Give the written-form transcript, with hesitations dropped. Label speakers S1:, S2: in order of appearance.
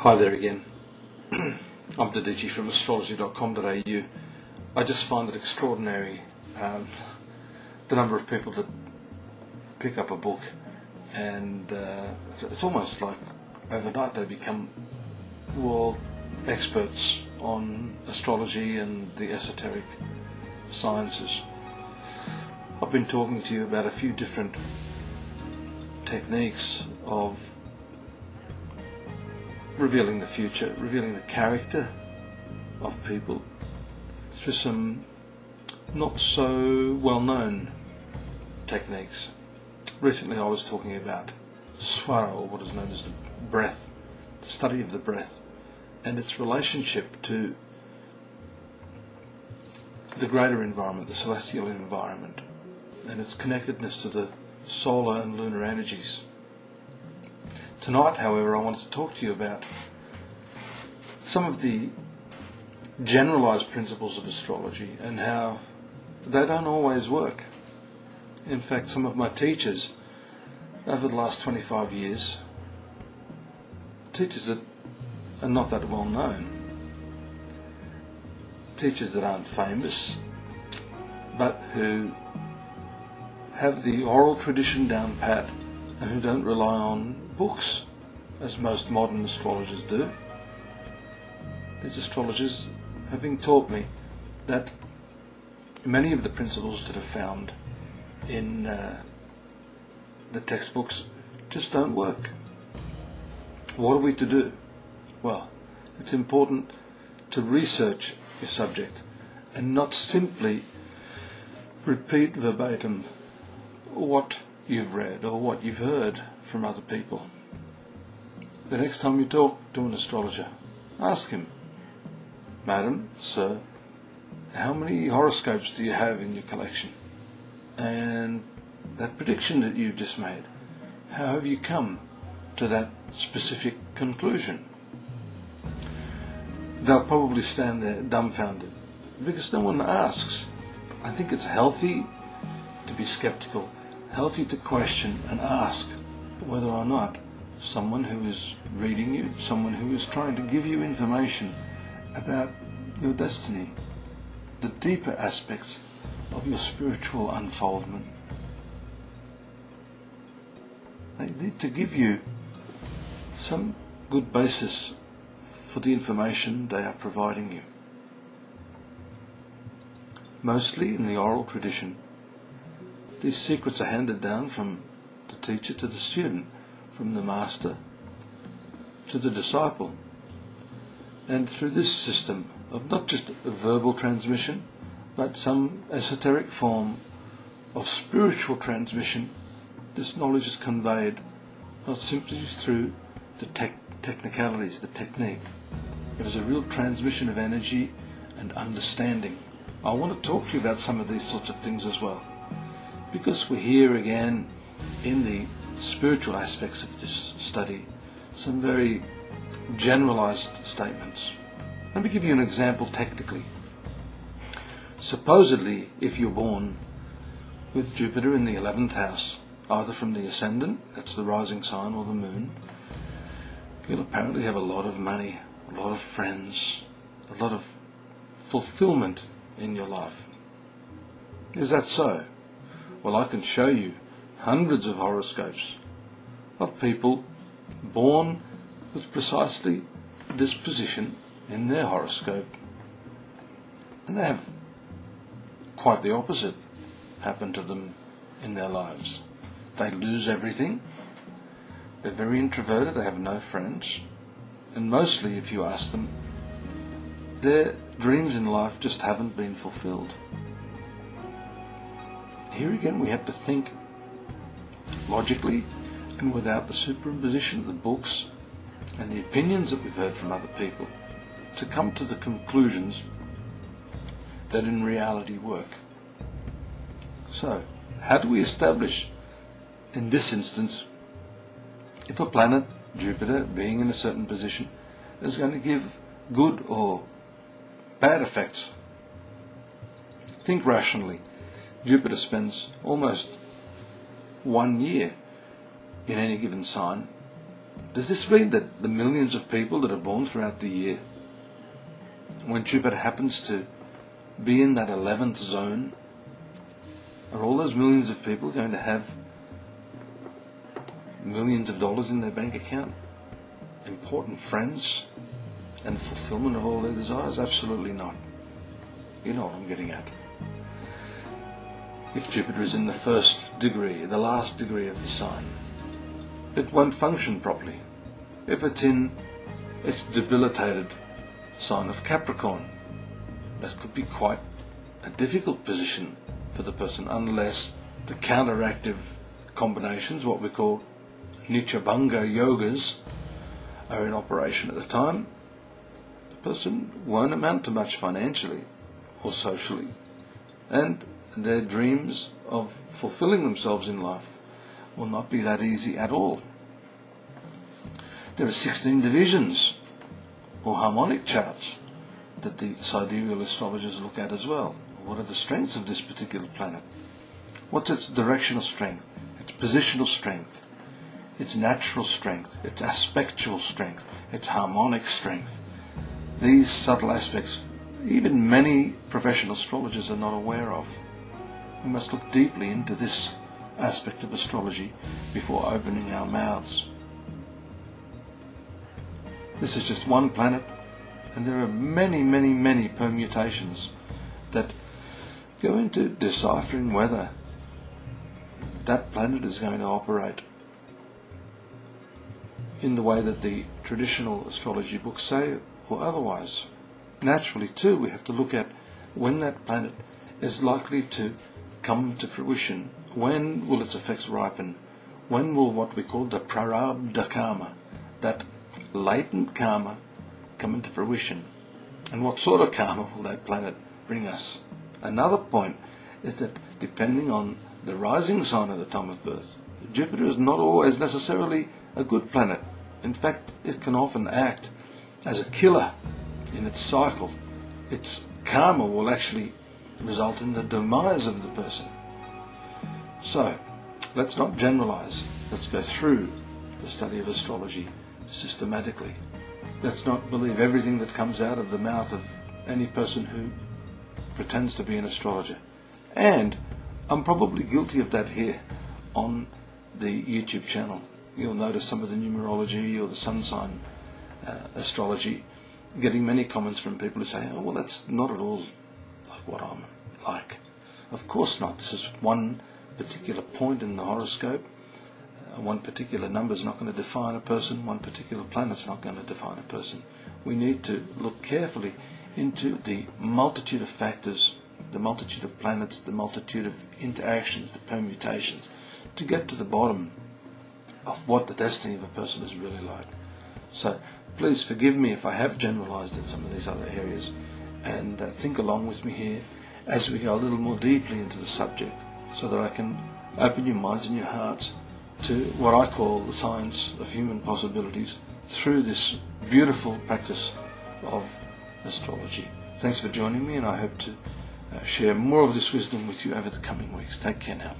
S1: Hi there again. I'm Dadhichi from astrology.com.au. I just find it extraordinary the number of people that pick up a book and it's almost like overnight they become world experts on astrology and the esoteric sciences. I've been talking to you about a few different techniques of revealing the future, revealing the character of people through some not so well known techniques. Recently I was talking about swara, or what is known as the breath, the study of the breath and its relationship to the greater environment, the celestial environment, and its connectedness to the solar and lunar energies. Tonight, however, I wanted to talk to you about some of the generalized principles of astrology and how they don't always work. In fact, some of my teachers over the last 25 years, teachers that are not that well known, teachers that aren't famous, but who have the oral tradition down pat and who don't rely on books as most modern astrologers do. These astrologers have been taught me that many of the principles that are found in the textbooks just don't work. What are we to do? Well, it's important to research your subject and not simply repeat verbatim what you've read or what you've heard from other people. The next time you talk to an astrologer, ask him, "Madam, sir, how many horoscopes do you have in your collection? And that prediction that you've just made, how have you come to that specific conclusion?" They'll probably stand there dumbfounded because no one asks. I think it's healthy to be skeptical, healthy to question and ask whether or not someone who is reading you, someone who is trying to give you information about your destiny, the deeper aspects of your spiritual unfoldment, they need to give you some good basis for the information they are providing you. Mostly in the oral tradition, these secrets are handed down from the teacher to the student, from the master to the disciple. And through this system of not just a verbal transmission, but some esoteric form of spiritual transmission, this knowledge is conveyed not simply through the technicalities, the technique, but as a real transmission of energy and understanding. I want to talk to you about some of these sorts of things as well, because we're here again in the spiritual aspects of this study, some very generalized statements. Let me give you an example technically. Supposedly, if you're born with Jupiter in the 11th house, either from the ascendant, that's the rising sign, or the moon, you'll apparently have a lot of money, a lot of friends, a lot of fulfillment in your life. Is that so? Well, I can show you hundreds of horoscopes of people born with precisely this position in their horoscope, and they have quite the opposite happen to them in their lives. They lose everything, they're very introverted, they have no friends, and mostly, if you ask them, their dreams in life just haven't been fulfilled. Here again we have to think logically and without the superimposition of the books and the opinions that we've heard from other people to come to the conclusions that in reality work. So, how do we establish in this instance if a planet, Jupiter, being in a certain position, is going to give good or bad effects? Think rationally. Jupiter spends almost 1 year in any given sign Does this mean that the millions of people that are born throughout the year, when Jupiter happens to be in that 11th zone, are all those millions of people going to have millions of dollars in their bank account, important friends, and fulfillment of all their desires? Absolutely not. You know what I'm getting at. If Jupiter is in the first degree, the last degree of the sign, it won't function properly. If it's in its debilitated sign of Capricorn, that could be quite a difficult position for the person unless the counteractive combinations, what we call Nichabanga yogas, are in operation at the time. The person won't amount to much financially or socially, and their dreams of fulfilling themselves in life will not be that easy at all. There are 16 divisions or harmonic charts that the sidereal astrologers look at as well. What are the strengths of this particular planet? What's its directional strength, its positional strength, its natural strength, its aspectual strength, its harmonic strength? These subtle aspects, even many professional astrologers are not aware of. We must look deeply into this aspect of astrology before opening our mouths. This is just one planet, and there are many, many, many permutations that go into deciphering whether that planet is going to operate in the way that the traditional astrology books say, or otherwise. Naturally, too, we have to look at when that planet is likely to come to fruition. When will its effects ripen? When will what we call the prarabdha karma, that latent karma, come into fruition? And what sort of karma will that planet bring us? Another point is that depending on the rising sign at the time of birth, Jupiter is not always necessarily a good planet. In fact, it can often act as a killer in its cycle. Its karma will actually result in the demise of the person. So, let's not generalize. Let's go through the study of astrology systematically. Let's not believe everything that comes out of the mouth of any person who pretends to be an astrologer. And I'm probably guilty of that here on the YouTube channel. You'll notice some of the numerology or the sun sign astrology getting many comments from people who say, oh, well, that's not at all like what I'm like. Of course not. This is one particular point in the horoscope. One particular number is not going to define a person. One particular planet's not going to define a person. We need to look carefully into the multitude of factors, the multitude of planets, the multitude of interactions, the permutations, to get to the bottom of what the destiny of a person is really like. So please forgive me if I have generalized in some of these other areas, and think along with me here as we go a little more deeply into the subject, so that I can open your minds and your hearts to what I call the science of human possibilities through this beautiful practice of astrology. Thanks for joining me, and I hope to share more of this wisdom with you over the coming weeks. Take care now.